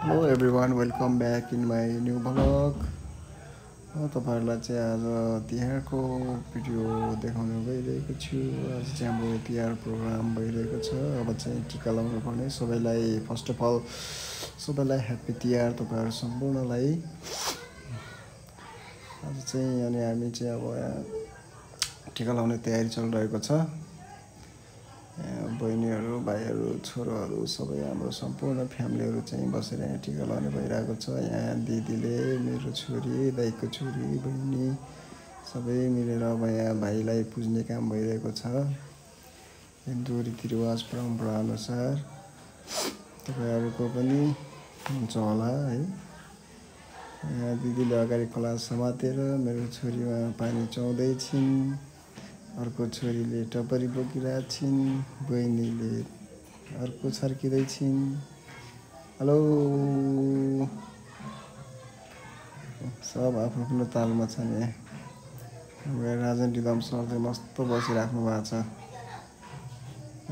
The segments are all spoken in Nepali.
Hello everyone, welcome back in my new vlog. तपाईहरुलाई चाहिँ आज तिहारको भिडियो देखाउन गइरहेको छु। आज चाहिँ हाम्रो तिहार प्रोग्राम भइरहेको छ। अब चाहिँ टीका लगाउनु पर्ने सबैलाई फर्स्ट अफ अल सबैलाई ह्यापी तिहार तपाईहरु सम्पूर्णलाई। आज चाहिँ अनि हामी चाहिँ अब टीका लगाउने तयारी चलिरहेको छ। बहिनीहरु भाइहरु छोराहरु सबै हाम्रो सम्पूर्ण फ्यामिलीहरु चाहिँ बसेर यहाँ टीका लगाउने भइरहेको छ। यहाँ दिदीले मेरो छोरी दाइको छोरी बहिनी सबै मिलेर अब यहाँ भाइलाई पुज्ने काम भइरहेको छ। हिन्दू रीतिरिवाज परम्परा अनुसार तपाईहरुको पनि हुन्छ होला है। यहाँ दिदीले अगाडि कलश समातेर मेरो छोरीमा पानी चौदै छिन्। अर्को छोरीले टपरी बोकिरहेका छिन्। बहिनीले अर्को छर्किँदै छिन्। हेलो सब आफ्नो आफ्नो तालमा छन्। यहाँ हाम्रो राजन रिदम सर चाहिँ मस्त बसिराख्नु भएको छ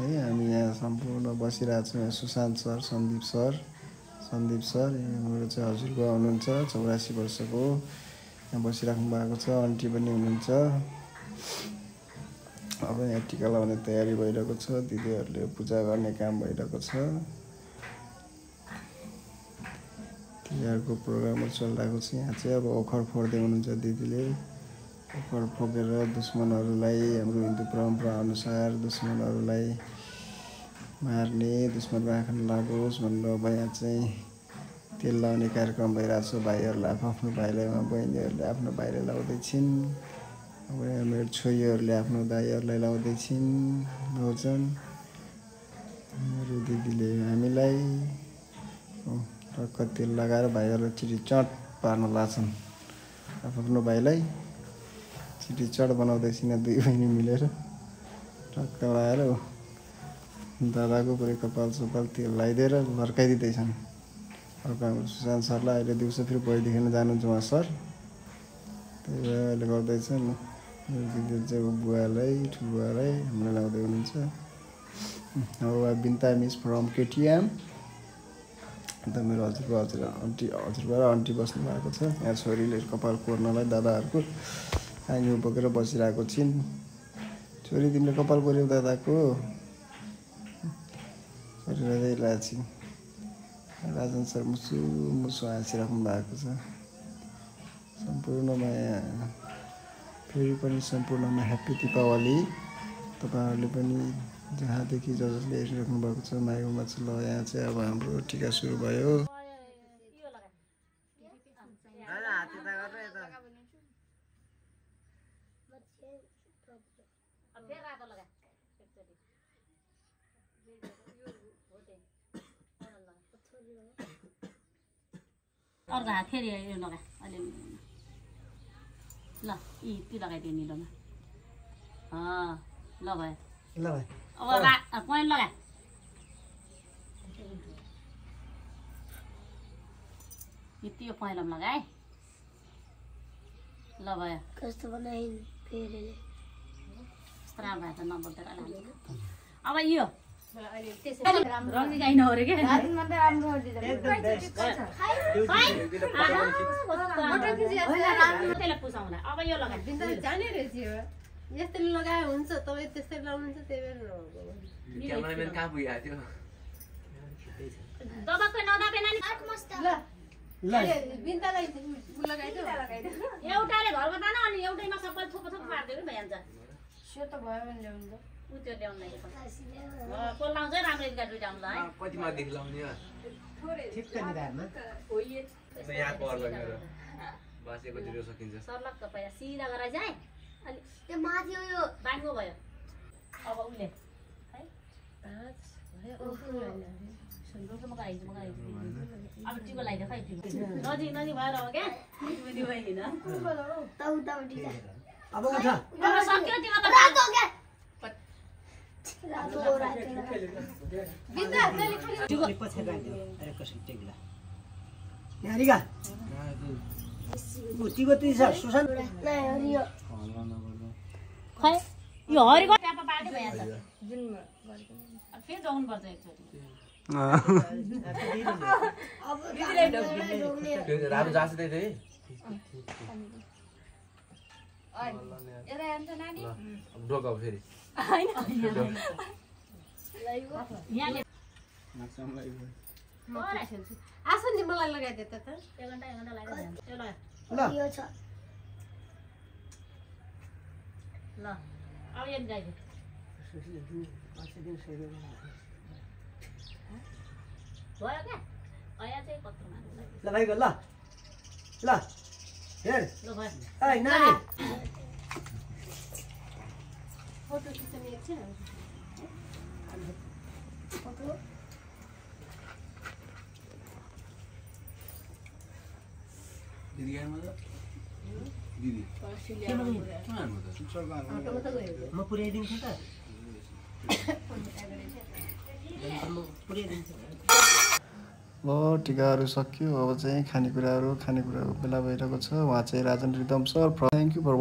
है। हामी यहाँ सम्पूर्ण बसिरहेछौँ। यहाँ सुशान्त सर सन्दीप सर हाम्रो चाहिँ हजुरबा हुनुहुन्छ 84 वर्षको यहाँ बसिराख्नु भएको छ। आन्टी पनि हुनुहुन्छ। अब यहाँ टीका लगाउने तयारी भइरहेको छ। दिदीहरुले पूजा गर्ने काम भइरहेको छ। तिहारको प्रोग्राम चलिरहेको छ। यहाँ चाहिँ अब ओखर फोड्दै हुनुहुन्छ दिदीले। ओखर फोकेर दुश्मनहरुलाई हाम्रो हिन्दू परम्परा अनुसार दुश्मनहरुलाई मार्ने दुश्मनको आँखा नलागोस् भनेर अब यहाँ चाहिँ तेल लाउने कार्यक्रम भइरहेको छ। भाइहरुले आफ्नो भाइलाई बहिनीहरुले आफ्नो भाइलाई लाउँदै छिन्। अब यहाँ मेरो छोरीहरुले आफ्नो दाइहरुलाई लाउँदै छिन् भोजन। मेरो दिदीले हामीलाई टक्क तेल लगाएर भाइहरुलाई चिटी चट पार्न लाग्छन्। आफ्नो भाइलाई चिटी चट बनाउँदैछिन् दुई बहिनी मिलेर टक्क लगाएर दादाको पुरै कपाल सपाल तेल लगाइदिएर लर्काइदिँदैछन्। अर्को हाम्रो सुशान्त सरलाई अहिले दिउँसो फेरि बढी देख्न जानुहुन्छ उहाँ सर। त्यही भएर अहिले गर्दैछन्। मेरो दिदी चाहिँ बुवालाई ठुलबुवालाई हामीलाई लाउँदै हुनुहुन्छ। अब बिन्ता मिस फ्रम केटिएम। अन्त मेरो हजुरबा हजुरबा र आन्टी बस्नु भएको छ। यहाँ छोरीले कपाल कोर्नलाई दादाहरुको आइनु बोकेर बसिरहेको छिन्। छोरी तिमीले कपाल कोर्यौ दादाको छोरीलाई लाछिन्। राजन सर मुसु हाँसिराख्नु भएको छ। सम्पूर्णमा फेरि पनि सम्पूर्णमा ह्यापी दीपावली। तपाईहरुले पनि जहाँदेखि जसले हेरिराख्नु भएको छ माइकमा छ। ल यहाँ चाहिँ अब हाम्रो टीका सुरु भयो। अर्को हात फेरि यो लगा अलि ल ती लगाइदियो निलोमा ल भयो अब कोइन लगा यो पहिलामा लगाए ल भयो कस्तो बनाइन् फेरि स्ट्रा भए त नबोल्दै अब यो रङ्गी गाई नहोरे के पुसाउँदा अब यो लगा जाने रहेछ यस्तै लगाए हुन्छ तपाई त्यस्तै लाउनुहुन्छ त्यही भएर क्यामेराम्यान कहाँ पुगिहाल्यो दबाकै नदाबे नानी मस्त ल बिन्तालाई लगाइदियो एउटाले घरमा दान अनि एउटैमा सबै थोपो थोपो पार्दियो नि भइहाल्छ। त्यो त भयो भने ल्याउनु त उ त्यो ल्याउन लागि को लाउँछ राम्रै गाडी ल्याउनु है कतिमा देखि लाउने ठिक्क निधारमा यहाँ पर गरेर बासेको दियो सकिन्छ सर्लक्क पैसा सिधा गरेर जाए अलि त्यो माथि यो बाङ्गो भयो। अब उले है अब टिको लगाइदियो खै टिको नजिक भएर हो क्या बुझी भइदिन अब उठा सक्यो तिम्रो त पछि गाड्यो अरे कसरी टेक्ला यारिगा टिको ती सुशान्त खै यो हरिको ट्यापा पार्टी भइहाल्छ जुन फेरि जाउनुपर्छ एकचोटि रातो जाँच दिँदै डोका फेरि आसन नि मलाई लगाइदिए त यो छ ल अब यहाँ गाइदियो भयो क्या अया चाहिँ कत्रो मान्छ ल भाइ ल ल हेर ल भयो ए नानी फोटो खिच्ने एकछिन दिदी गाडीमा त दिदी म पुर्याइदिन्छु त पुर्याइदिन्छु ल टिकाहरू सकियो अब चाहिँ खानेकुराको बेला भइरहेको छ उहाँ चाहिँ Rajan Ridam sir thank you for